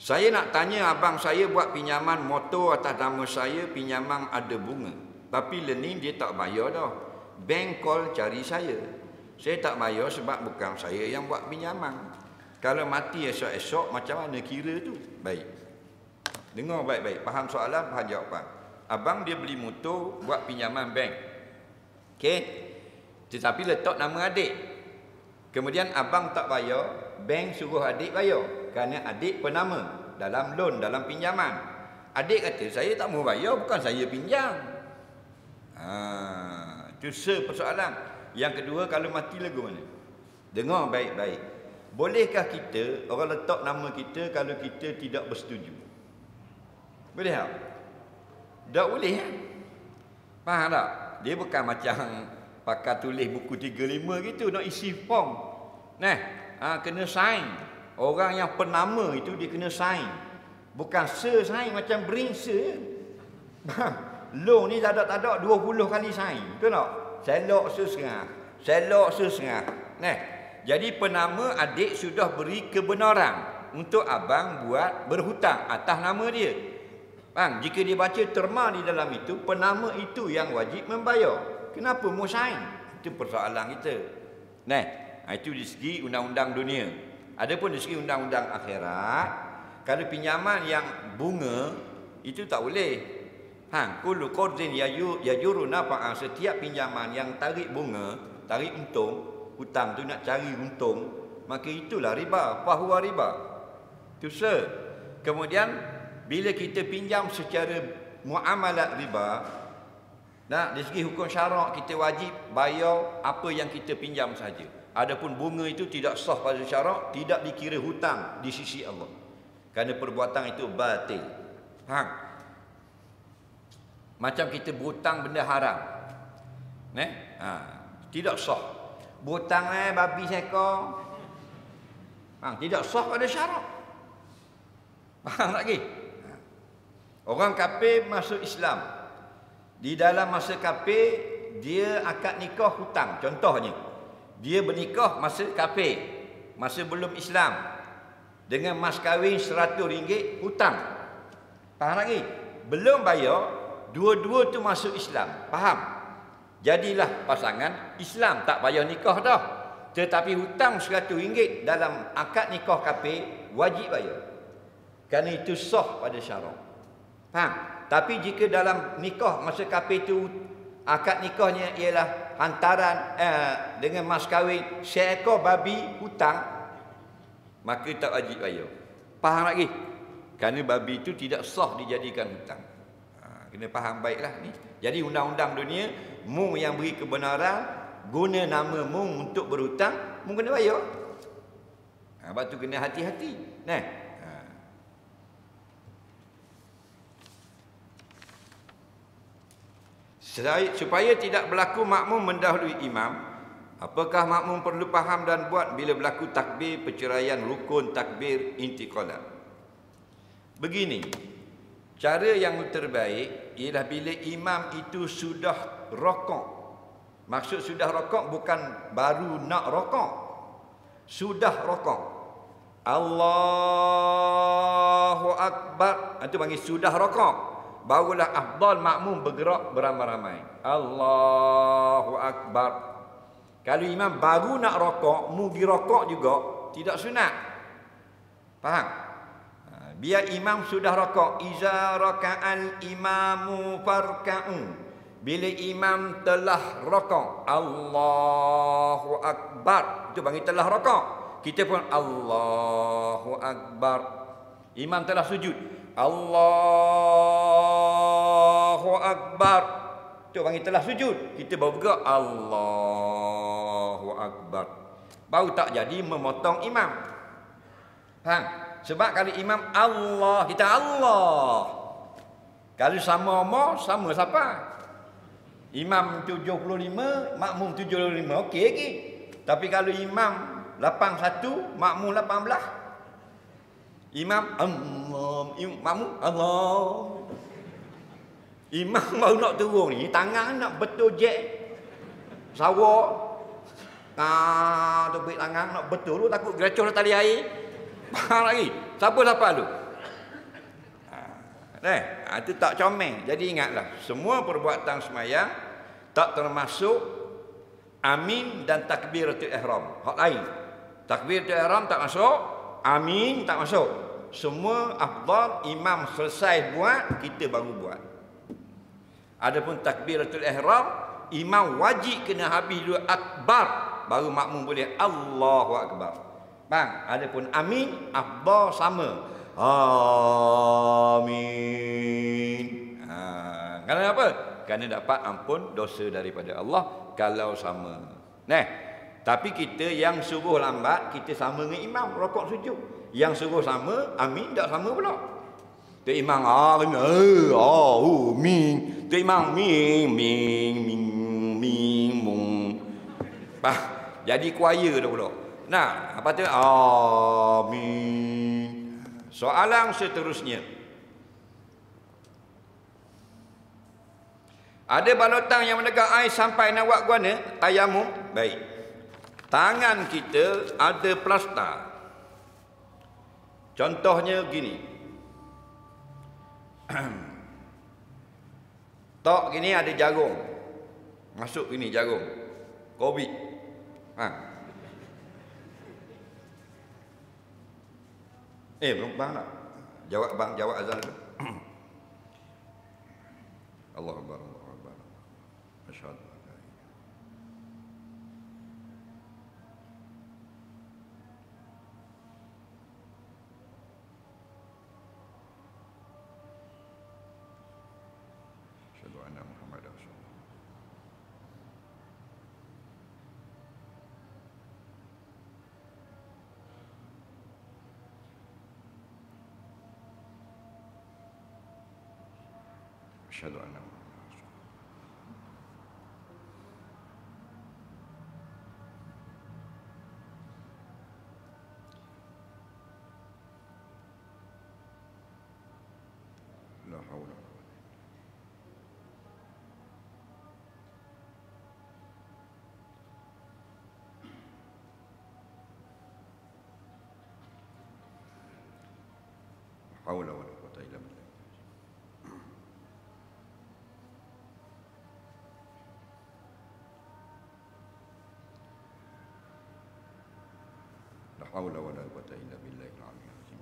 Saya nak tanya abang saya buat pinjaman motor atas nama saya, pinjaman ada bunga. Tapi learning dia tak bayar dah. Bank call cari saya. Saya tak bayar sebab bukan saya yang buat pinjaman. Kalau mati esok-esok macam mana kira tu? Baik. Dengar baik-baik. Faham soalan, faham jawapan. Abang dia beli motor buat pinjaman bank. Okey. Tetapi letak nama adik. Kemudian abang tak bayar, bank suruh adik bayar. Kerana adik penama dalam loan, dalam pinjaman. Adik kata, saya tak mau bayar, bukan saya pinjam. Itu persoalan. Yang kedua, kalau mati lagu mana? Dengar baik-baik. Bolehkah kita, orang letak nama kita kalau kita tidak bersetuju? Boleh tak? Tak boleh kan? Faham tak? Dia bukan macam pakai tulis buku 35 gitu, nak isi form. Kena sign. Orang yang penama itu dia kena sign. Bukan sign macam beringsa. Loan ni tak ada 20 kali sign. Betul tak? Selok sesengah. Jadi penama adik sudah beri kebenaran untuk abang buat berhutang atas nama dia. Bang, jika dia baca terma di dalam itu, penama itu yang wajib membayar. Kenapa mau sign? Itu persoalan kita. Itu di segi undang-undang dunia. Adapun dari segi undang-undang akhirat, kalau pinjaman yang bunga itu tak boleh. Kullu qardin yajuru nafa'an, setiap pinjaman yang tarik bunga, tarik untung, hutang tu nak cari untung, maka itulah riba, fahuwa riba. Itu Kemudian bila kita pinjam secara muamalat riba, dari segi hukum syarak kita wajib bayar apa yang kita pinjam saja. Adapun bunga itu tidak sah pada syarak, tidak dikira hutang di sisi Allah. Kerana perbuatan itu batil. Faham? Macam kita berhutang benda haram. Tidak sah. Berhutang babi seekor. Tidak sah pada syarak. Faham lagi? Orang kafir masuk Islam. Di dalam masa kafir, dia akad nikah hutang. Contohnya, dia bernikah masa kafir, masa belum Islam, dengan mas kahwin RM100 hutang. Faham lagi? Belum bayar, dua-dua tu masuk Islam. Faham? Jadilah pasangan Islam, tak bayar nikah dah. Tetapi hutang RM100 dalam akad nikah kafir wajib bayar. Kerana itu sah pada syarak. Faham? Tapi jika dalam nikah masa kafir itu akad nikahnya ialah hantaran dengan mas kahwin seekor babi hutang, maka tak wajib bayar. Faham lagi? Kerana babi itu tidak sah dijadikan hutang. Kena faham baiklah ni. Jadi undang-undang dunia, mu yang beri kebenaran guna nama mu untuk berhutang, mu kena bayar. Sebab tu kena hati-hati. Supaya tidak berlaku makmum mendahului imam, apakah makmum perlu faham dan buat bila berlaku takbir perceraian rukun takbir intiqalat? Begini, cara yang terbaik ialah bila imam itu sudah rokok. Maksud sudah rokok bukan baru nak rokok. Sudah rokok. Allahu Akbar. Itu panggil sudah rokok. Barulah afdal makmum bergerak beramai-ramai. Allahu Akbar. Kalau imam baru nak rokok, mu pergi rokok juga, tidak sunat. Faham? Biar imam sudah rokok. Iza raka'al imamu farka'u. Bila imam telah rokok, Allahu Akbar. Itu panggil telah rokok. Kita pun Allahu Akbar. Imam telah sujud. Allahu Akbar. Itu panggil telah sujud. Kita baru bergerak Allahu Akbar. Baru tak jadi memotong imam. Faham? Sebab kalau imam Allah, kita Allah. Kalau sama umur, sama siapa? Imam 75, makmum 75, okey lagi. Tapi kalau imam 81, makmum 18. Imam Allah, makmum Allah. Imam baru nak turun ni, tangan nak betul jack sawak. Tepik tangan nak betul lu, takut gerecoh tali air. Faham lagi? Siapa tu? Itu tak comel. Jadi ingatlah, semua perbuatan semayang tak termasuk amin dan takbiratul ihram. Hak lain. Takbiratul ihram tak masuk, amin tak masuk. Semua afdal imam selesai buat, kita baru buat. Adapun takbiratul ihram, imam wajib kena habis dulu akbar, baru makmum boleh Allahu akbar. Bang, adapun amin afdal sama. Amin. Kerana apa? Kerana dapat ampun dosa daripada Allah kalau sama. Tapi kita yang suruh lambat, kita sama dengan imam rokok sujud. Yang suruh sama, amin tak sama pula. Tu imam amin. Tu imam ming. Jadi choir dah pula. Apa tu? Amin. Soalan seterusnya. Ada balotang yang menegak air sampai nak buat guana, tayamum, baik. Tangan kita ada plasta. Contohnya gini. Tok gini ada jarum. Masuk gini jarum. Covid. Belum bang nak. Jawab azan tu. Allahu Akbar, Allahu Akbar. Asyhadu an la ilaha asyhadu anna Muhammadar Rasulullah. Asyhadu anna Muhammadar Rasulullah. La haula wala quwwata. La haula wala quwwata illa billah. La haula wala quwwata illa billahil aliyyil azim.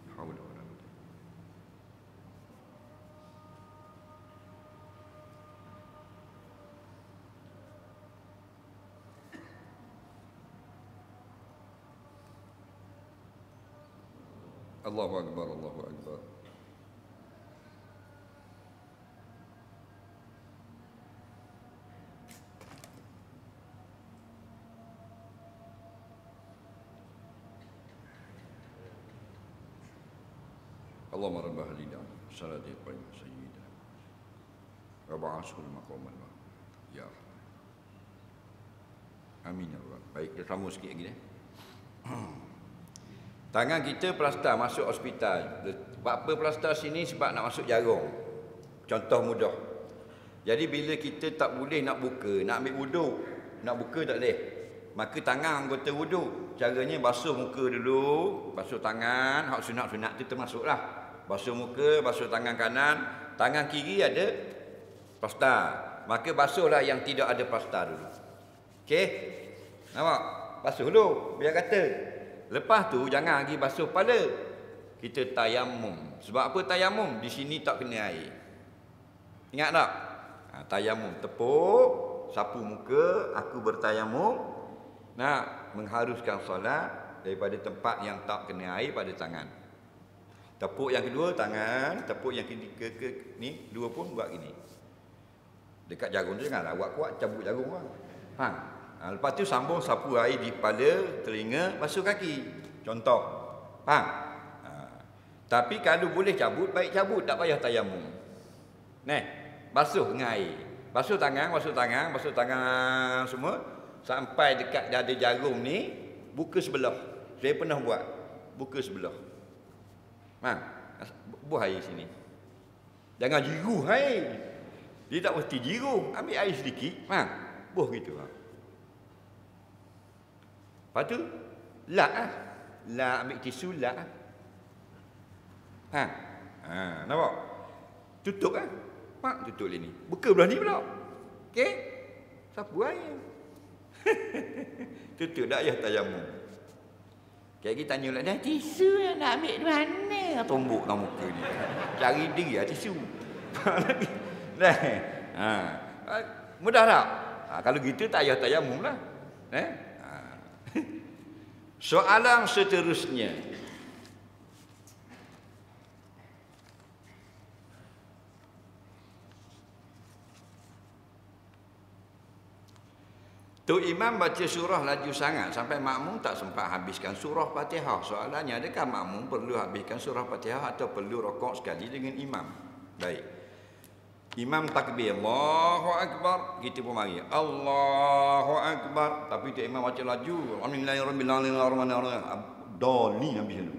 La haula wala quwwata. Allahu akbar, Allahu akbar. Allahumma rabb hadina salati qayyim sayyida wa ba'asul maqaman ya amin ya rabbal. Baik, kita sambung sikit lagi Tangan kita plasta masuk hospital. Sebab apa plasta sini? Sebab nak masuk jarum. Contoh mudah. Jadi bila kita tak boleh nak buka, nak ambil wuduk, nak buka tak boleh, maka tangan anggota wuduk, caranya basuh muka dulu, basuh tangan. Hak sunat-sunat tu termasuklah. Basuh muka, basuh tangan kanan, tangan kiri ada plasta, maka basuhlah yang tidak ada plasta dulu. Okey? Nampak? Basuh dulu biar kata. Lepas tu jangan lagi basuh kepala. Kita tayamum. Sebab apa tayamum? Di sini tak kena air. Ingat tak? Tayamum, tepuk, sapu muka, aku bertayamum. Nak mengharuskan solat daripada tempat yang tak kena air pada tangan. Tepuk yang kedua tangan, tepuk yang ketiga ni dua pun buat gini. Dekat jarum tu janganlah buat kuat, cabut jarum lah. Lepas tu sambung sapu air di kepala, telinga, basuh kaki. Contoh. Tapi kalau boleh cabut, baik cabut, tak payah tayamum. Basuh dengan air. Basuh tangan semua sampai dekat dada jarum ni, buka sebelah. Saya pernah buat. Buka sebelah. Buah air sini. Jangan jiru air. Dia tak mesti jiru, ambil air sedikit, buh gitu. Lepas tu, lak lah. Lak, ambil tisu, lak lah. Nampak? Tutup kan? Tutup ni. Buka belah ni pula. Okey? Sapu air. Tutup dah ayah tayamum. Kayak kita tanya lah, dah tisu yang nak ambil di mana? Tombok dalam muka ni. Cari dia tisu. Mudah tak? Kalau gitu tak payah tayamum lah. Soalan seterusnya. Tu imam baca surah laju sangat sampai makmum tak sempat habiskan surah Fatihah. Soalannya, adakah makmum perlu habiskan surah Fatihah atau perlu rokok sekali dengan imam? Baik. Imam takbir, Allahu Akbar, kita pun mari, Allahu Akbar. Tapi tu imam baca laju, Alhamdulillahirrahmanirrahim. Doli habis dulu.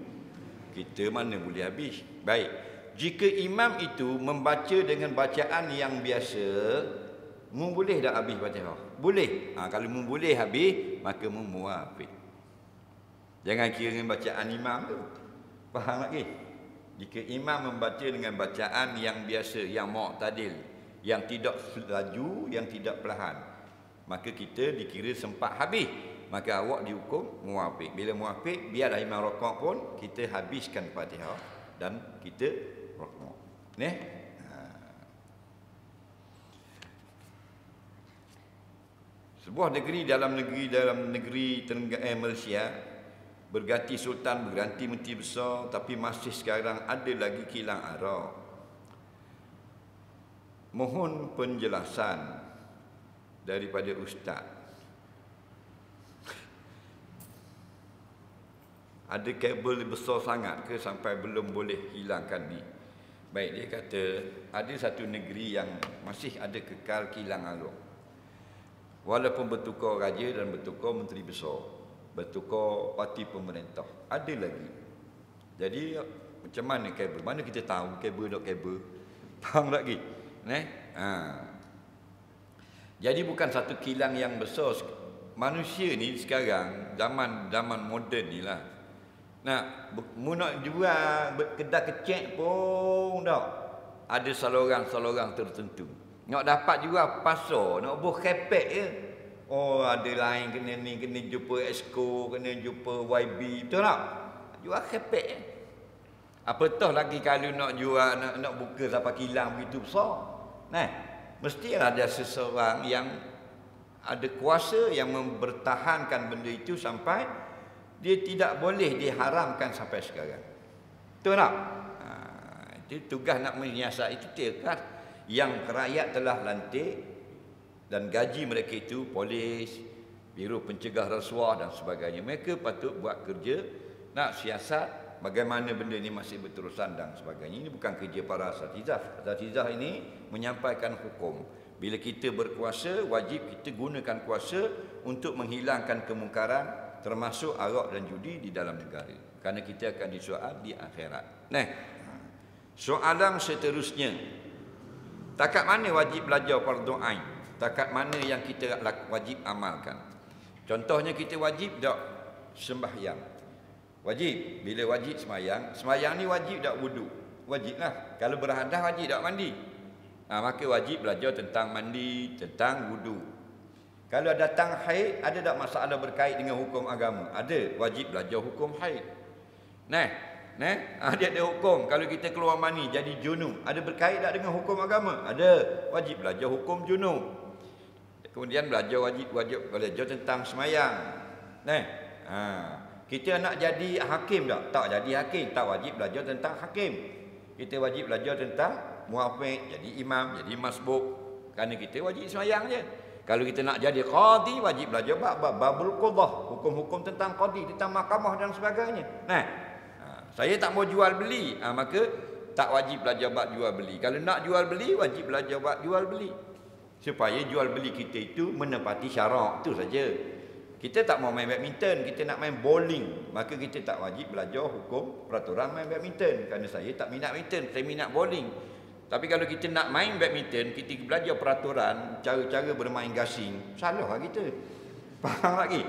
Kita mana boleh habis? Baik. Jika imam itu membaca dengan bacaan yang biasa, mu boleh tak habis Fatihah? Boleh. Kalau mu boleh habis, maka mu muafiq. Jangan kira dengan bacaan imam tu. Faham lagi? Jika imam membaca dengan bacaan yang biasa, yang mu'tadil, yang tidak laju, yang tidak perlahan, maka kita dikira sempat habis. Maka awak dihukum muafiq. Bila muafiq, biarlah imam rokok pun kita habiskan Fatihah dan kita rokok. Sebuah negeri dalam negeri Malaysia berganti sultan, berganti menteri besar, tapi masih sekarang ada lagi kilang arak. Mohon penjelasan daripada ustaz. Ada kabel besar sangat ke sampai belum boleh hilangkan ni? Baik, dia kata ada satu negeri yang masih ada kekal kilang arak. Walaupun bertukar raja dan bertukar menteri besar, bertukar parti pemerintah, ada lagi. Jadi macam mana kabel? Mana kita tahu kabel dok kabel? Faham lagi? Jadi bukan satu kilang yang besar. Manusia ni sekarang zaman moden ni lah. Mu nak jual kedai kecek pun tak. Ada saluran-saluran tertentu. Nak dapat juga pasar, nak buh kepek je. Oh, ada lain kena ni, kena jumpa Exco, kena jumpa YB, betul tak? Jual kepek je. Apatah lagi kalau nak jual, nak buka sampai kilang begitu besar. Mesti ada seseorang yang ada kuasa yang mempertahankan benda itu sampai dia tidak boleh diharamkan sampai sekarang. Betul tak? Itu tugas nak menyiasat itu tiap yang rakyat telah lantik dan gaji mereka itu polis, biro pencegah rasuah dan sebagainya. Mereka patut buat kerja nak siasat bagaimana benda ini masih berterusan dan sebagainya. Ini bukan kerja para asatizah. Asatizah ini menyampaikan hukum. Bila kita berkuasa, wajib kita gunakan kuasa untuk menghilangkan kemungkaran termasuk arak dan judi di dalam negara. Kerana kita akan disoal di akhirat. Soalan seterusnya. Takat mana wajib belajar fardu ain? Takat mana yang kita wajib amalkan? Contohnya kita wajib tak sembahyang. Wajib. Bila wajib sembahyang, sembahyang ni wajib tak wudu? Wajiblah. Kalau berhadas wajib tak mandi? Maka wajib belajar tentang mandi, tentang wudu. Kalau datang haid, ada tak masalah berkait dengan hukum agama? Ada. Wajib belajar hukum haid. Dia ada hukum. Kalau kita keluar mani jadi junub, ada berkait tak dengan hukum agama? Ada. Wajib belajar hukum junub. Kemudian wajib belajar tentang semayang. Kita nak jadi hakim tak? Tak jadi hakim. Tak wajib belajar tentang hakim. Kita wajib belajar tentang muafiq, jadi imam, jadi masbuk. Kerana kita wajib semayang je. Kalau kita nak jadi qadi, wajib belajar babul qudah, hukum-hukum tentang qadi, tentang mahkamah dan sebagainya. Saya tak mau jual beli, maka tak wajib belajar bab jual beli. Kalau nak jual beli, wajib belajar bab jual beli. Supaya jual beli kita itu menepati syarak, itu saja. Kita tak mau main badminton, kita nak main bowling, maka kita tak wajib belajar hukum peraturan main badminton. Kerana saya tak minat badminton, saya minat bowling. Tapi kalau kita nak main badminton, kita belajar peraturan, cara-cara bermain gasing, salah lah kita. Faham lagi?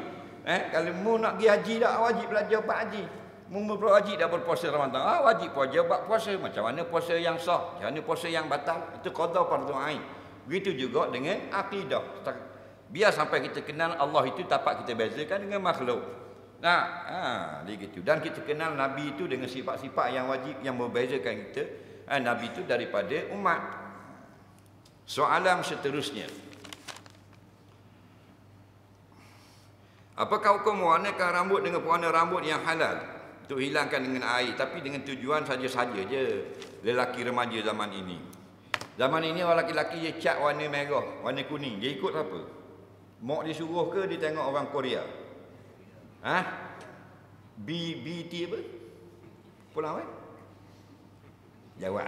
Kalau mu nak pergi haji dah, wajib belajar pak haji. Mu berwajib dah berpuasa Ramadan. Wajib puasa buat puasa. Macam mana puasa yang sah, macam mana puasa yang batal. Itu qada fardhu ain. Begitu juga dengan akidah. Biar sampai kita kenal Allah itu tapak kita bezakan dengan makhluk. Dia gitu. Dan kita kenal Nabi itu dengan sifat-sifat yang wajib yang membezakan kita. Nabi itu daripada umat. Soalan seterusnya. Apakah hukum mewarnakan rambut dengan pewarna rambut yang halal? Untuk hilangkan dengan air. Tapi dengan tujuan saja-saja je. Lelaki remaja zaman ini. Zaman ini orang lelaki dia cat warna merah, warna kuning. Dia ikut apa? Mak dia suruh ke dia tengok orang Korea? BT apa? Pulang Jawab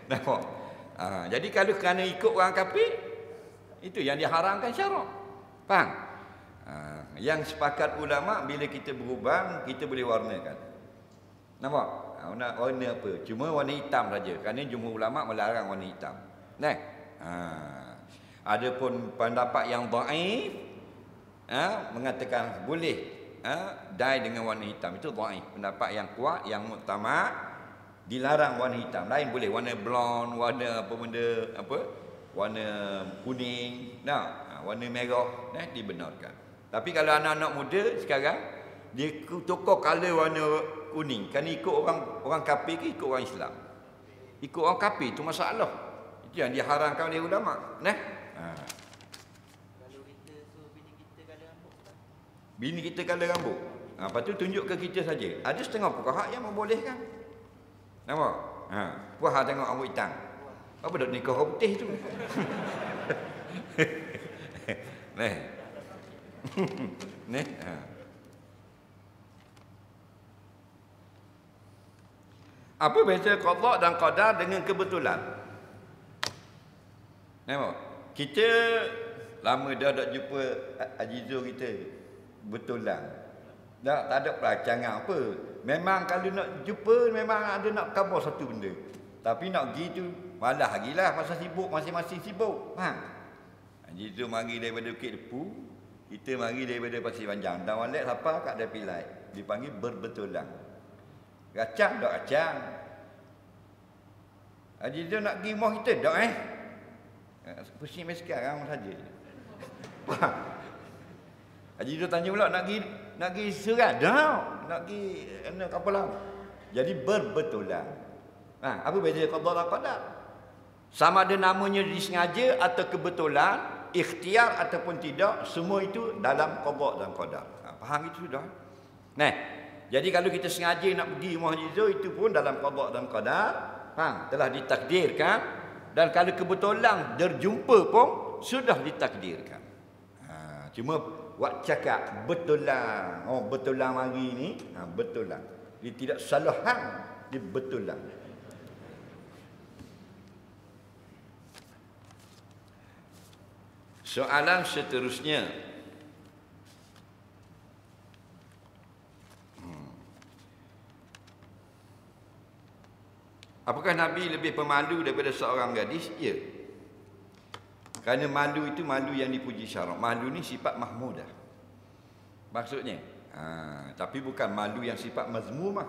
nampak? Jadi kalau kerana ikut orang kafir, itu yang diharamkan syarak. Faham? Yang sepakat ulama bila kita berubah, kita boleh warnakan. Nampak? Warna apa? Cuma warna hitam saja. Kerana jumhur ulama melarang warna hitam. Adapun pendapat yang dhaif mengatakan boleh dye dengan warna hitam. Itu dhaif. Pendapat yang kuat, yang muktamad, dilarang warna hitam. Lain boleh warna blonde, warna apa benda apa? Warna kuning, warna merah, dibenarkan. Tapi kalau anak-anak muda sekarang dia tukar color warna kuning, kan ikut orang kafir ke ikut orang Islam? Ikut orang kafir itu masalah. Itu yang diharamkan oleh ulama. Kalau kita suruh bini kita color rambut, bini kita color rambut. Lepas tu tunjuk ke kita saja. Ada setengah fuqaha yang membolehkan. Nampak? Puas tengok rambut hitam. Apa dak nikah orang putih tu? Apa beza qada dan qadar dengan kebetulan? Nampak? Kita lama dah tak jumpa Haji Zul kita. Betulan. Tak ada perancangan apa. Memang kalau nak jumpa memang ada nak khabar satu benda. Tapi nak pergi tu malah lagilah pasal sibuk, masing-masing sibuk. Haji Zul mari daripada Bukit Depu, kita mari daripada Pasir Panjang. Dan walek siapa kat Dapilai. Dipanggil berbetulan. Racang tak racang. Haji Zul nak pergi rumah kita tak pusing sampai sekarang saja. Haji Zul tanya pula nak pergi Serat dah. Nak pergi kapal laut. Jadi berbetulan. Apa beza qada dan qadar? Sama ada namanya disengaja atau kebetulan, ikhtiar ataupun tidak, semua itu dalam qada dan qadar. Faham itu sudah? Jadi kalau kita sengaja nak pergi rumah Haji Zul, itu pun dalam qada dan qadar. Telah ditakdirkan. Dan kalau kebetulan berjumpa pun sudah ditakdirkan. Cuma wak cakap betulan. Betulan hari ni, betulan. Dia tidak salah hang, dia betulan. Soalan seterusnya. Apakah Nabi lebih pemalu daripada seorang gadis? Ya. Kerana malu itu malu yang dipuji syarak. Malu ni sifat mahmudah. Maksudnya. Tapi bukan malu yang sifat mazmumah.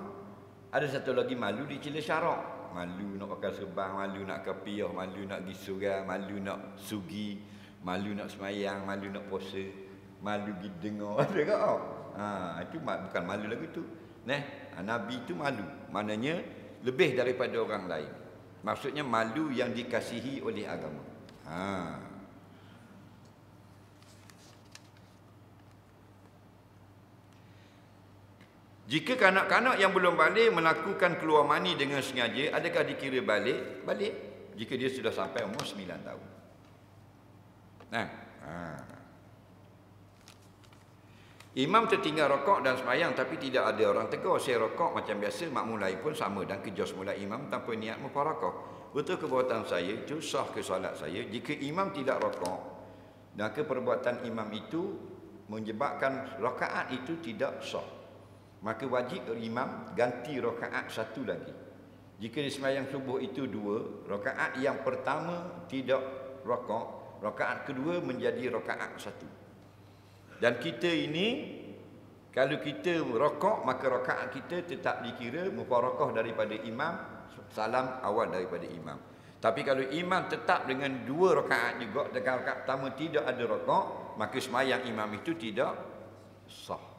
Ada satu lagi malu dicela syarak. Malu nak pakai serban, malu nak kapiah, malu nak pergi surau, malu nak sugi, malu nak semayang, malu nak puasa, malu pergi dengar. Ada ke? Itu bukan malu lagi tu. Nabi itu malu. Maknanya lebih daripada orang lain. Maksudnya malu yang dikasihi oleh agama. Jika kanak-kanak yang belum balik melakukan keluar mani dengan sengaja, adakah dikira balik? Balik. Jika dia sudah sampai umur 9 tahun. Imam tertinggal rokok dan semayang tapi tidak ada orang tegur. Saya rokok macam biasa, makmum lain pun sama dan kejos mulai imam tanpa niat mufarakah. Betul perbuatan saya itu sah ke solat saya? Jika imam tidak rokok, maka perbuatan imam itu menyebabkan rakaat itu tidak sah. maka wajib imam ganti rakaat satu lagi. Jika di sembahyang subuh itu 2, rakaat yang pertama tidak rakaat, rakaat kedua menjadi rakaat 1. Dan kita ini, kalau kita rakaat, maka rakaat kita tetap dikira mufarakah daripada imam, salam awal daripada imam. Tapi kalau imam tetap dengan 2 rakaat juga, dengan rakaat pertama tidak ada rakaat, maka sembahyang imam itu tidak sah.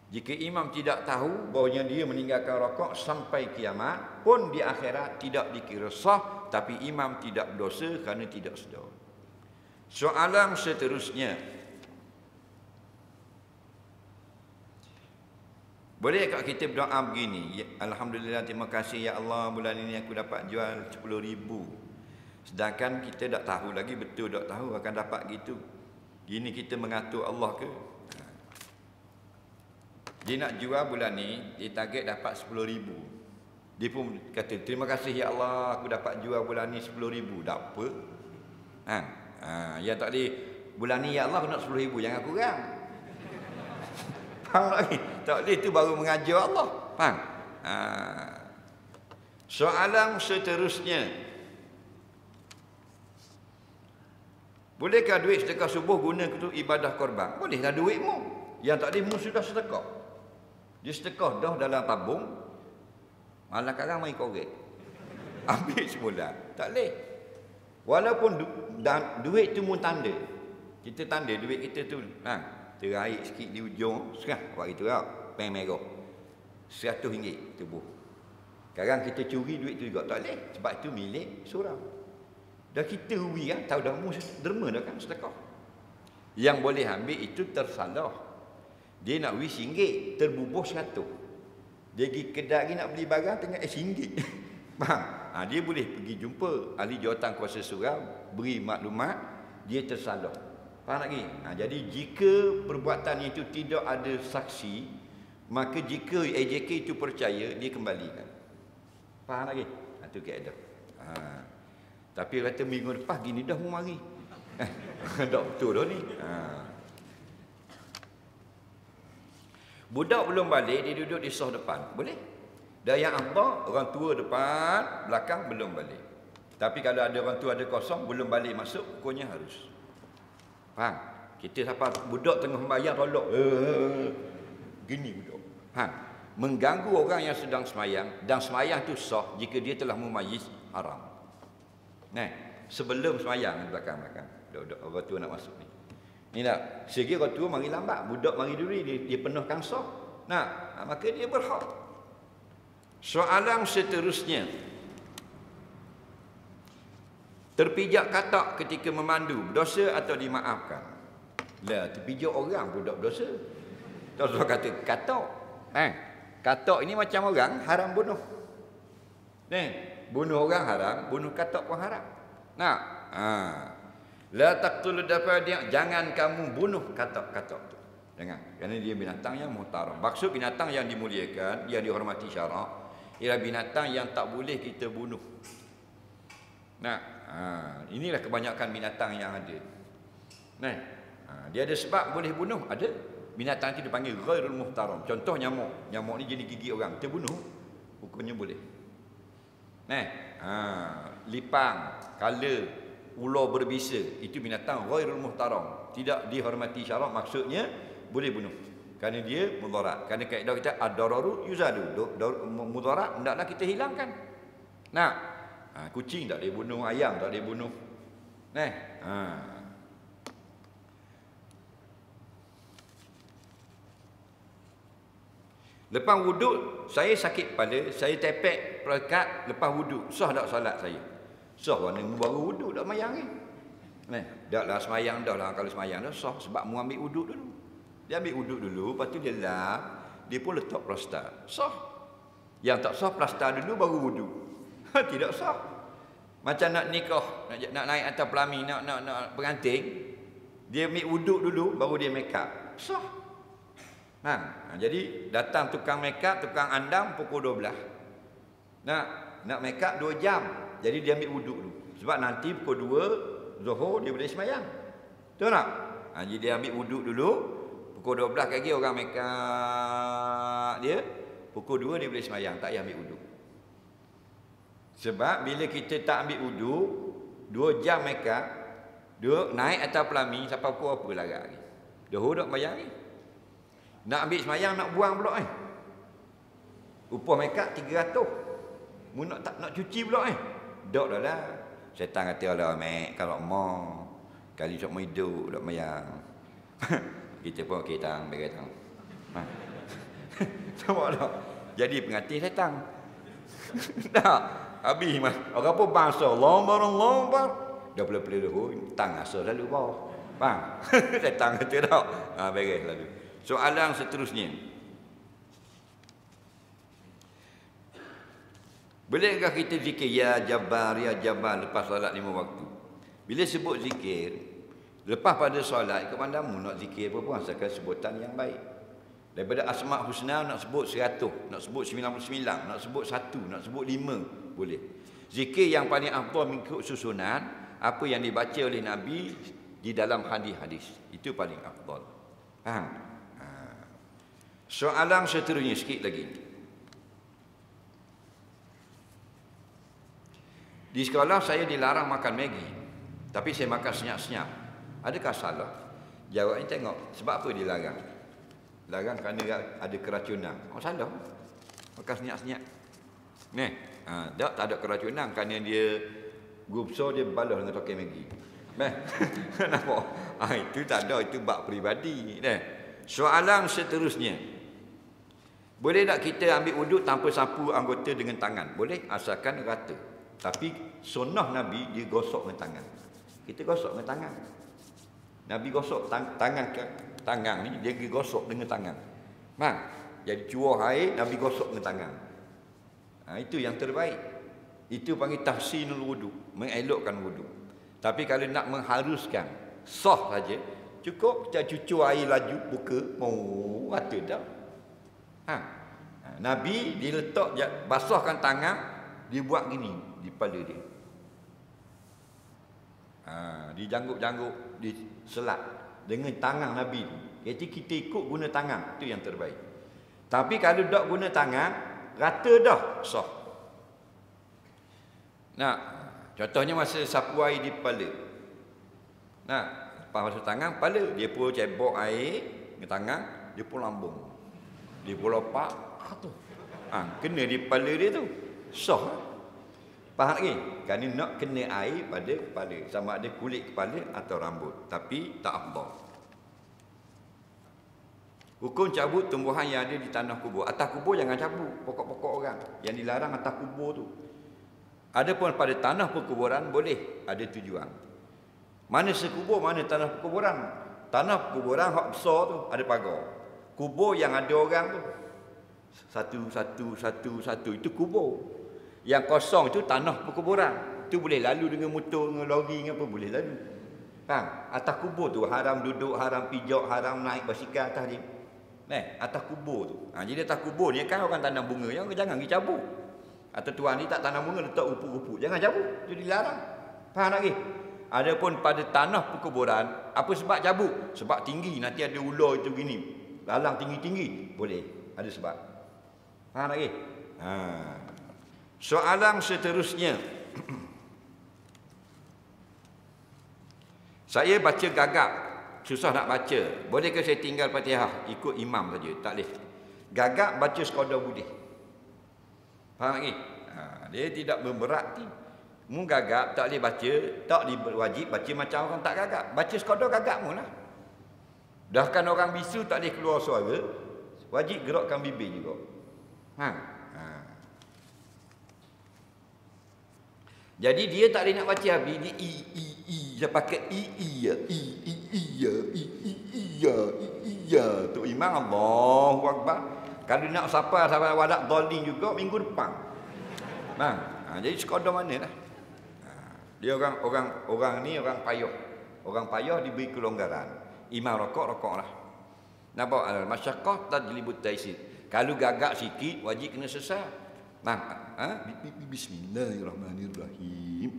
Jika imam tidak tahu bahawa dia meninggalkan rakaat sampai kiamat, pun di akhirat tidak dikira sah, tapi imam tidak berdosa kerana tidak sedar. Soalan seterusnya, boleh tak kita berdoa begini? Alhamdulillah, terima kasih ya Allah, bulan ini aku dapat jual 10,000. Sedangkan kita tak tahu lagi, betul tak tahu akan dapat gitu. Gini kita mengatur Allah ke? Dia nak jual bulan ni, dia target dapat 10,000. Dia pun kata, terima kasih ya Allah, aku dapat jual bulan ni 10,000. Tak apa. Yang tak boleh, bulan ni ya Allah aku nak 10,000, jangan kurang. Faham lagi? Tak boleh, itu baru mengajar Allah. Faham? Soalan seterusnya, bolehkah duit sedekah subuh guna untuk ibadah korban? Bolehlah duitmu. Yang tak boleh, mu sudah sedekah. Dia sedekah dah dalam tabung, malah kadang main korek. Ambil semula. Tak boleh. Walaupun duit tu mu tanda. Kita tanda duit kita tu. Teraik sikit di ujung, serah buat itu lah, peng merah. RM100 tubuh. Sekarang kita curi duit tu juga tak boleh, sebab itu milik seorang. Dah kita rugi kan, tahu dah mu derma dah kan sedekah. Yang boleh ambil itu tersalah. Dia nak beli RM1, terbubuh RM100. Dia pergi kedai lagi nak beli barang tengah RM1. Faham? Dia boleh pergi jumpa ahli jawatan kuasa surau, beri maklumat, dia tersalah. Faham lagi? Jadi jika perbuatan itu tidak ada saksi, maka jika AJK itu percaya, dia kembalikan. Faham lagi? Itu kaedah. Tapi kata minggu lepas gini dah mu mari. Tak betul dah ni. Budak belum balik, dia duduk di soh depan. Boleh? Dan yang abang, orang tua depan, belakang belum balik. Tapi kalau ada orang tua ada kosong, belum balik masuk, hukumnya harus. Faham? Kita siapa budak tengah membayar tolak. Gini budak. Faham? Mengganggu orang yang sedang semayang, dan semayang tu sah jika dia telah memayis haram. Sebelum semayang di belakang-belakang. Orang tua nak masuk ni. Ni nak, segi orang tua mari lambat, budak mari dulu, dia penuhkan sah. Maka dia berhak. Soalan seterusnya, terpijak katak ketika memandu, berdosa atau dimaafkan? Lah, terpijak orang pun tak berdosa. Tak usah kata katak. Katak ini macam orang, haram bunuh. Bunuh orang haram, bunuh katak pun haram. La taqtul dafadi', jangan kamu bunuh katak-katak tu. Jangan. Kerana dia binatang yang muhtaram. Maksud binatang yang dimuliakan, yang dihormati syarak, ialah binatang yang tak boleh kita bunuh. Inilah kebanyakan binatang yang ada. Dia ada sebab boleh bunuh, ada. Binatang itu dipanggil ghairul muhtaram. Contoh nyamuk. Nyamuk ni jadi gigit orang, kita bunuh, hukumnya boleh. Lipang, kala, ular berbisa, itu binatang ghairul muhtaram, tidak dihormati syarak, maksudnya boleh bunuh. Kerana dia mudarat. Kerana kaedah kita ad-dararu yuzalu. Mudarat hendaklah kita hilangkan. Kucing tak boleh bunuh, ayam tak boleh bunuh. Lepas wuduk, saya sakit kepala, saya tepek pelekat lepas wuduk. Sah tak salat saya? Sah, warna baru wuduk dah semayang ni. Dah lah semayang dah lah. Kalau semayang dah sah, sebab mu ambil wuduk dulu. Dia ambil wuduk dulu, lepas tu dia lap, dia pun letak plastar. Sah. Yang tak sah plastar dulu baru wuduk. Tidak sah. Macam nak nikah, nak naik atas pelami, nak pengantin, dia ambil wuduk dulu baru dia make up. Sah. Jadi datang tukang make up, tukang andam pukul 12. Nak make up 2 jam. Jadi dia ambil wuduk dulu. Sebab nanti pukul 2 Zuhur dia boleh semayang. Betul tak? Ha, jadi dia ambil wuduk dulu. Pukul 12 lagi orang make up. Sah. Jadi dia ambil wuduk dulu. Sebab nanti pukul 2 Zuhur dia boleh semayang. Betul tak? Ha, jadi dia ambil wuduk dulu. Pukul 12 lagi orang make up. Sah. Jadi dia ambil wuduk dulu. Pukul 12 lagi orang make up. Sah. Jadi dia ambil wuduk dulu. Pukul 12 lagi orang make up. dia, pukul 2 dia boleh semayang, tak payah ambil wuduk. Sebab bila kita tak ambil wuduk, 2 jam makeup, duduk naik atas pelami sampai pukul apa larat lagi. Dah duduk bayang ni. Nak ambil semayang, nak buang pula Upah makeup 300. Mu nak cuci pula Dok dah lah. Syaitan kata Allah, mek kalau mau kali sok mau hidup dok mayang. Kita pun okey tang, bagi tang. Sama dah. Jadi pengantin syaitan. Tak. Habis mas. Orang pun bangsa lombar. Dah pula-pula dah tang asal lalu bawah. Faham? Syaitan kata tak. Beres lalu. Soalan seterusnya. Bolehkah kita zikir ya Jabbar lepas solat 5 waktu? Bila sebut zikir, lepas pada solat, kemandamu nak zikir apa pun asalkan sebutan yang baik. Daripada Asma' Husna nak sebut 100, nak sebut 99, nak sebut 1, nak sebut 5, boleh. Zikir yang paling afdal mengikut susunan apa yang dibaca oleh Nabi di dalam hadis-hadis. Itu paling afdal. Faham? Soalan seterusnya sikit lagi. Di sekolah saya dilarang makan Maggi, tapi saya makan senyap-senyap. Adakah salah? Jawabnya tengok, sebab apa dilarang? Larang kerana ada keracunan. Oh salah. Makan senyap-senyap. Tak ada keracunan kerana dia gupso dia balas dengan token Maggi. Nampak? Itu tak ada, itu bab peribadi. Soalan seterusnya. Boleh tak kita ambil wuduk tanpa sapu anggota dengan tangan? Boleh, asalkan rata. Tapi sunnah Nabi dia gosok dengan tangan. Kita gosok dengan tangan. Nabi gosok tangan ni dia gosok dengan tangan. Faham? Jadi curah air Nabi gosok dengan tangan. Itu yang terbaik. Itu panggil tahsinul wudu, mengelokkan wudu. Tapi kalau nak mengharuskan sah saja, cukup kita cucur air laju buka, rata dah. Nabi diletak basahkan tangan, dia buat gini di kepala dia. Dijanggut-janggut, diselat dengan tangan Nabi tu. Jadi kita ikut guna tangan, itu yang terbaik. Tapi kalau tak guna tangan, rata dah sah. Contohnya masa sapu air di kepala. Lepas masuk tangan, kepala dia pun cebok air dengan tangan, dia pun lambung. Dia pun lopak tu. Kena di kepala dia tu. Sah. Faham lagi? Kerana nak kena air pada kepala. Sama ada kulit kepala atau rambut. Tapi tak afdal. Hukum cabut tumbuhan yang ada di tanah kubur. Atas kubur jangan cabut pokok-pokok orang. Yang dilarang atas kubur tu. Adapun pada tanah perkuburan boleh. Ada tujuan. Mana sekubur, mana tanah perkuburan. Tanah perkuburan hak besar tu ada pagar. Kubur yang ada orang tu satu itu kubur. Yang kosong itu tanah perkuburan. Itu boleh lalu dengan motor, dengan lori, dengan apa boleh lalu. Faham? Atas kubur tu haram duduk, haram pijak, haram naik basikal atas dia. Atas kubur tu. Jadi atas kubur ni kan orang tanam bunga, jangan pergi cabut. Atau tuan ni tak tanam bunga, letak rumput-rumput, jangan cabut. Itu dilarang. Faham lagi? Adapun pada tanah perkuburan, apa sebab cabut? Sebab tinggi, nanti ada ular itu gini. Lalang tinggi-tinggi, boleh. Ada sebab. Faham lagi? Soalan seterusnya. Saya baca gagap, susah nak baca. Bolehkah saya tinggal Fatihah ikut imam saja? Tak boleh. Gagap baca sekadar boleh. Faham lagi? Dia tidak berberat. Mu gagap tak boleh baca, tak wajib baca macam orang tak gagap. Baca sekadar gagap mu lah. Dahkan orang bisu tak boleh keluar suara, wajib gerakkan bibir juga. Jadi dia tak boleh nak baca habis, dia dia pakai ya tu imam Allahu Akbar. Kalau nak sapa wadak dolin juga minggu depan. Jadi sekadar mana lah. Dia orang ni orang payah. Orang payah diberi kelonggaran. Imam rokok-rokoklah. Nampak masyaqqah tajlibut taisir. Kalau gagak sikit wajib kena sesat. Bismillahirrahmanirrahim.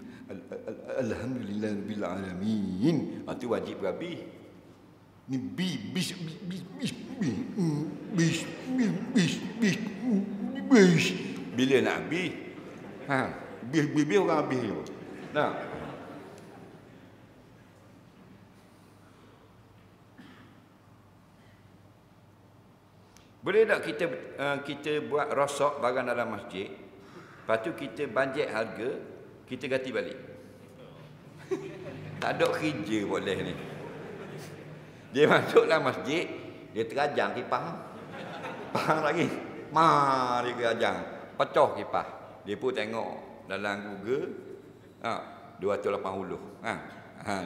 Alhamdulillahirabbil alamin. Itu wajib habis. Ni Bila nak habis? Habis orang habis ni. Nah. Boleh tak kita buat rosok barang dalam masjid, lepas tu kita bajet harga, kita ganti balik? Tak ada kerja boleh ni. Dia masuk dalam masjid, dia terajang kipas. Faham lagi? Dia terajang. Pecah kipas. Dia pun tengok dalam Google, 280.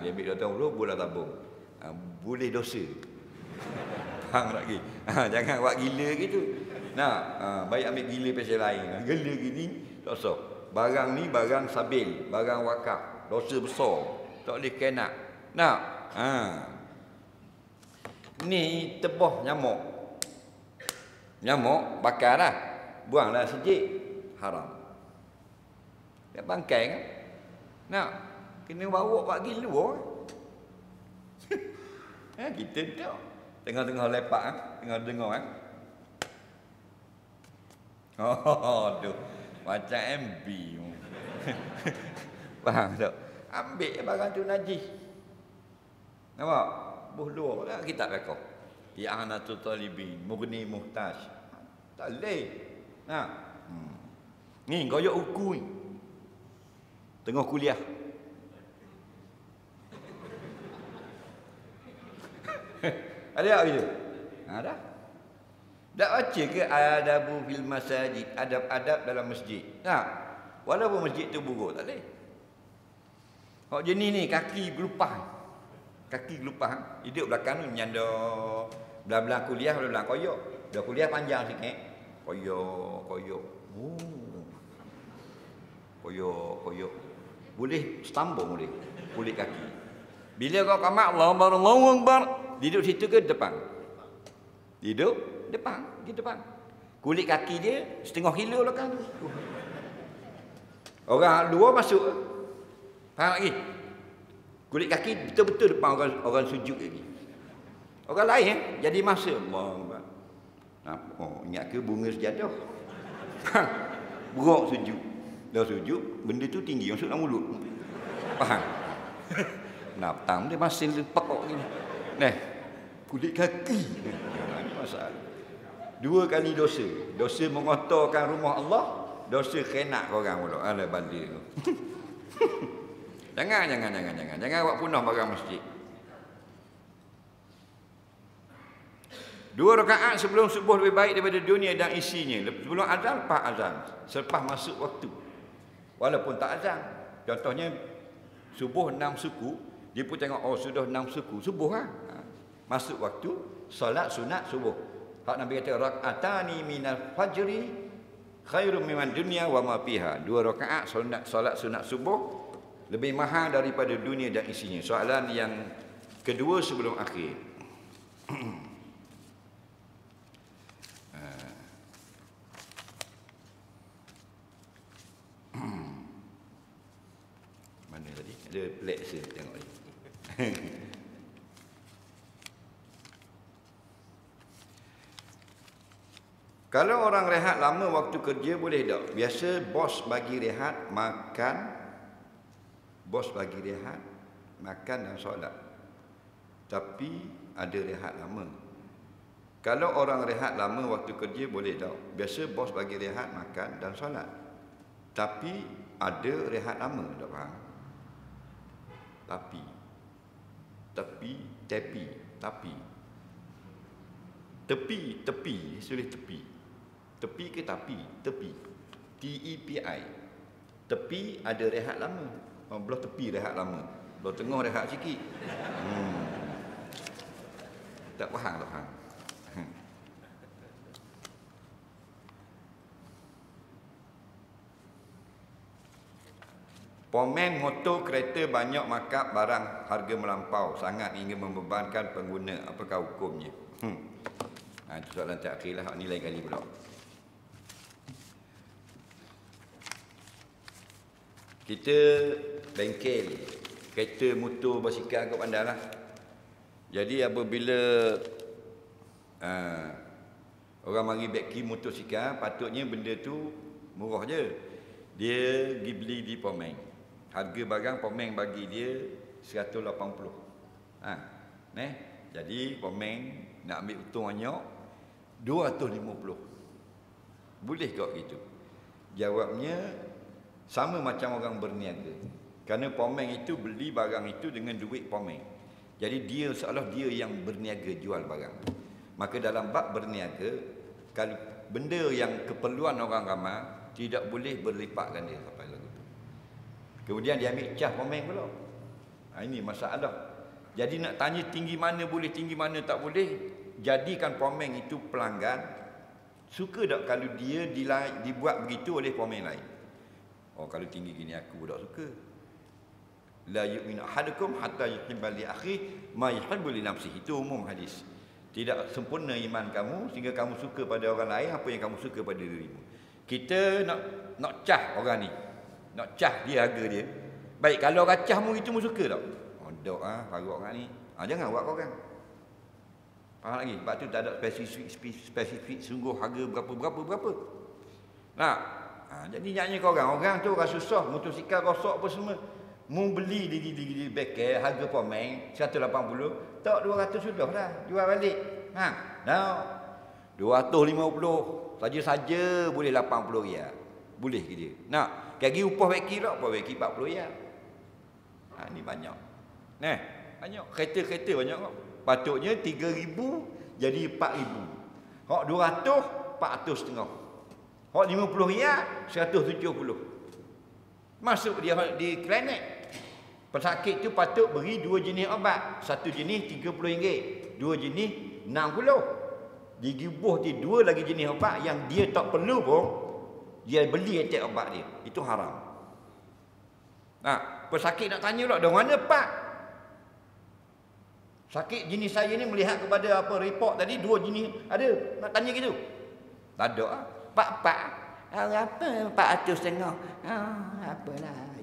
Dia ambil 280, boleh tabung. Boleh dosa. Faham lagi? Jangan buat gila gitu. Baik ambil gila pasal lain. Gila gini, tak usah. Barang ni barang sabil, barang wakaf. Dosa besar. Tak boleh kena. Ni tebah nyamuk. Nyamuk bakar dah. Buanglah sejik. Haram. Dia bangkai kan? Kena bawa buat gila luar. Kita tak. Tengah-tengah lepak tengah dengar aduh, macam MB. Faham tak? Ambil barang tu najis. Nampak? Buh luar lah kita rekod. I'anatul talibin, mughni muhtaj. Tak boleh. Ni goyok uku ni. Tengah kuliah. Ada tak video? Ada. Tak baca ke adabu fil masajid, adab-adab dalam masjid? Walaupun masjid tu buruk, tak boleh. Hak jenis ni kaki gelupah. Kaki gelupah, hidup belakang ni menyanda belah-belah kuliah, belah-belah koyok. Dah kuliah panjang sikit. Koyok. Koyok. Boleh setambung boleh. Kulit kaki. Bila kau kamat Allahu Akbar, duduk situ ke depan? Duduk depan, di depan. Kulit kaki dia setengah kilo belakang tu. Orang luar masuk. Faham lagi? Kulit kaki betul-betul depan orang sujud lagi. Orang lain jadi masa Allah. Ingat ke bunga sejadah? Buruk sujud. Dah sujud, benda tu tinggi masuk dalam mulut. Faham? Petang dia masih lepok gini. Kulit kaki. Ini masalah. 2 kali dosa. Dosa mengotorkan rumah Allah, dosa khianat orang pula. Alah bandir tu. Jangan buat punah barang masjid. 2 rakaat sebelum subuh lebih baik daripada dunia dan isinya. Sebelum azan, lepas azan. Selepas masuk waktu. Walaupun tak azan. Contohnya subuh 6 suku, dia pun tengok sudah 6 suku, subuh lah. Masuk waktu solat sunat subuh. Hak Nabi kata rakaatani minal fajri khairum minan dunya wa ma fiha. 2 rakaat solat sunat subuh lebih mahal daripada dunia dan isinya. Soalan yang kedua sebelum akhir. Mana tadi? Ada pelik saya tengok ni. Kalau orang rehat lama waktu kerja boleh tak? Biasa bos bagi rehat makan, dan solat. Tapi ada rehat lama. Kalau orang rehat lama waktu kerja boleh tak? Biasa bos bagi rehat makan dan solat. Tapi ada rehat lama, tak faham? Tapi sulit tepi. Tepi ke tapi? Tepi. T-E-P-I. Tepi ada rehat lama. Belah tepi rehat lama. Belah tengah rehat sikit. Tak faham. Pomen motor kereta banyak markup barang harga melampau sangat hingga membebankan pengguna. Apakah hukumnya? Itu soalan terakhir lah. Ni lain kali pula. Kita bengkel kereta motor basikal kat bandar lah. Jadi apabila Orang mari beki motosikal, patutnya benda tu murah je. Dia pergi beli di Pomeng. Harga barang Pomeng bagi dia 180. Jadi Pomeng nak ambil untung banyak 250. Boleh kok gitu? Jawabnya sama macam orang berniaga. Kerana Pomeng itu beli barang itu dengan duit Pomeng. Jadi dia seolah dia yang berniaga jual barang. Maka dalam bab berniaga, kalau benda yang keperluan orang ramai tidak boleh berlipat ganda sampai lagu tu. Kemudian dia ambil cas Pomeng pula. Ini masalah. Jadi nak tanya tinggi mana boleh, tinggi mana tak boleh, jadikan Pomeng itu pelanggan. Suka tak kalau dia dibuat begitu oleh Pomeng lain? Oh, kalau tinggi gini aku tak suka. La yu'minu ahadukum hatta yuhibba li akhihi ma yuhibbu li nafsihi. Itu umum hadis. Tidak sempurna iman kamu sehingga kamu suka pada orang lain apa yang kamu suka pada dirimu. Kita nak cah orang ni. Nak cah dia harga dia. Baik, kalau orang cahmu itu mu suka tak? Oh, dok harga orang ni. Jangan buat kau kan. Faham lagi? Sebab tu tak ada spesifik sungguh harga berapa. Jadi nyanyi kau orang tu orang susah, motosikal rosak apa semua. Mu beli di bengkel harga Pomeng 180, tak 200 sudah dah jual balik. 250 saja boleh 80 riyal. Boleh ke dia? Nak kaki upah beki tak? Upah beki 40 riyal. Ni banyak. Banyak. Kereta banyak kok. Patutnya 3,000 jadi 4,000. Hak 200 400 setengah. Hak 50 riyal 170. Masuk dia di klinik. Pesakit tu patut beri 2 jenis obat. Satu jenis RM30, 2 jenis RM60. Digibuh di 2 lagi jenis obat yang dia tak perlu pun dia beli etek obat dia. Itu haram. Pesakit nak tanya pula, dari mana Pak? Sakit jenis saya ni melihat kepada apa report tadi 2 jenis ada. Nak tanya gitu? Tak ada. Pak. Apa 400 setengah? Apalah.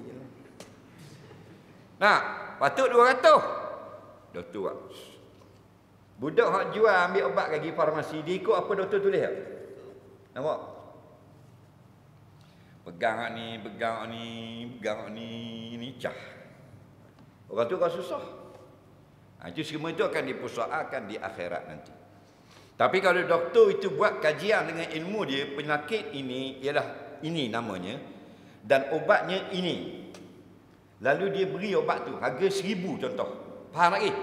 Patut 200. Doktor budak hak jual ambil obat pergi farmasi, dia ikut apa doktor tulis tak? Nampak? Pegang ni cah. Orang tu kan susah. Itu semua itu akan dipersoalkan di akhirat nanti. Tapi kalau doktor itu buat kajian dengan ilmu dia, penyakit ini ialah ini namanya dan obatnya ini. Lalu dia beri obat tu harga 1,000 contoh. Faham lagi?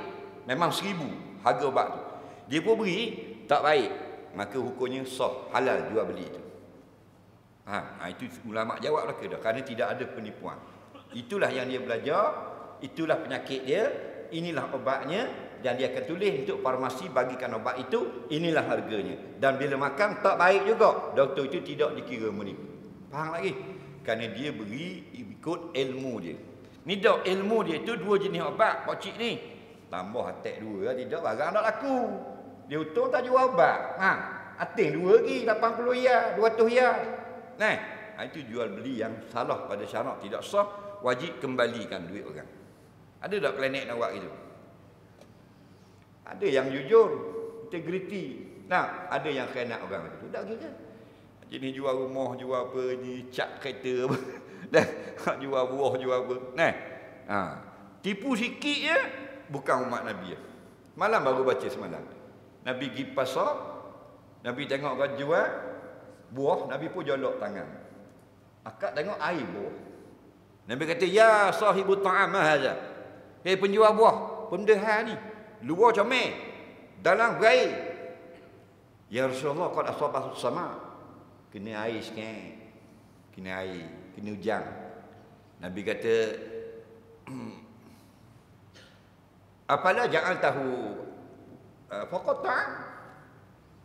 Memang 1,000 harga obat tu. Dia pun beri tak baik, maka hukumnya sah, halal jual beli itu. Itu ulama jawab lah dah, kerana tidak ada penipuan. Itulah yang dia belajar, itulah penyakit dia, inilah obatnya, dan dia akan tulis untuk farmasi bagikan obat itu, inilah harganya. Dan bila makan tak baik juga, doktor itu tidak dikira menipu. Faham lagi? Kerana dia beri ikut ilmu dia. Ni dok ilmu dia tu 2 jenis obat pocik ni. Tambah atek 2 tidak barang tak laku. Dia untung tak jual obat. Atek 2 lagi 80 riyal, 200 riyal. Itu jual beli yang salah pada syarak, tidak sah, wajib kembalikan duit orang. Ada tak klinik nak buat gitu? Ada yang jujur, integriti. Ada yang khianat orang itu. Tak kira. Jenis jual rumah, jual apa ni, cat kereta apa. Dah jual buah, jual apa. Tipu sikit je bukan umat Nabi. Malam baru baca semalam. Nabi pergi pasar, Nabi tengok orang jual buah, Nabi pun jolok tangan. Akak tengok air buah. Nabi kata, "Ya sahibut ta'am hadza." Hei penjual buah, benda hal ni. Luar comel, dalam berair. Ya Rasulullah, qad asabah sama. Kena air sikit. Kena air. Kena hujan. Nabi kata, apalah jangan tahu faqat ta'am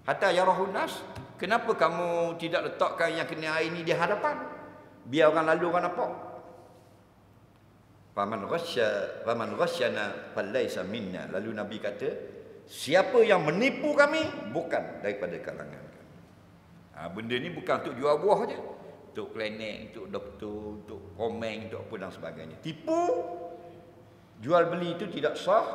hatta yarahun nas. Kenapa kamu tidak letakkan yang kena air ni di hadapan, biar orang lalu orang nampak? Faman ghasyana falaysa minna. Lalu Nabi kata, siapa yang menipu kami bukan daripada kalangan kami. Benda ni bukan untuk jual buah je, untuk klinik, untuk doktor, untuk Pomeng, untuk apa dan sebagainya. Tipu, jual beli itu tidak sah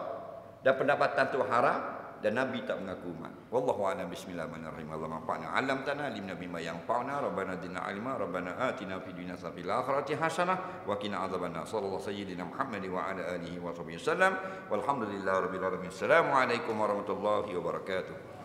dan pendapatan itu haram. dan Nabi tak mengaku umat. Wallahu a'lam. Bismillahirrahmanirrahim. Allahumma anfa'na 'allamtana, alimna bima yanfa'una, rabbana zidna 'ilma, rabbana atina fid dunya hasanah fil akhirati hasanah wa qina adzabannar. Sallallahu sayyidina Muhammad wa ala alihi wa sahbihi wasallam. Walhamdulillahirabbil alamin. Assalamualaikum warahmatullahi wabarakatuh.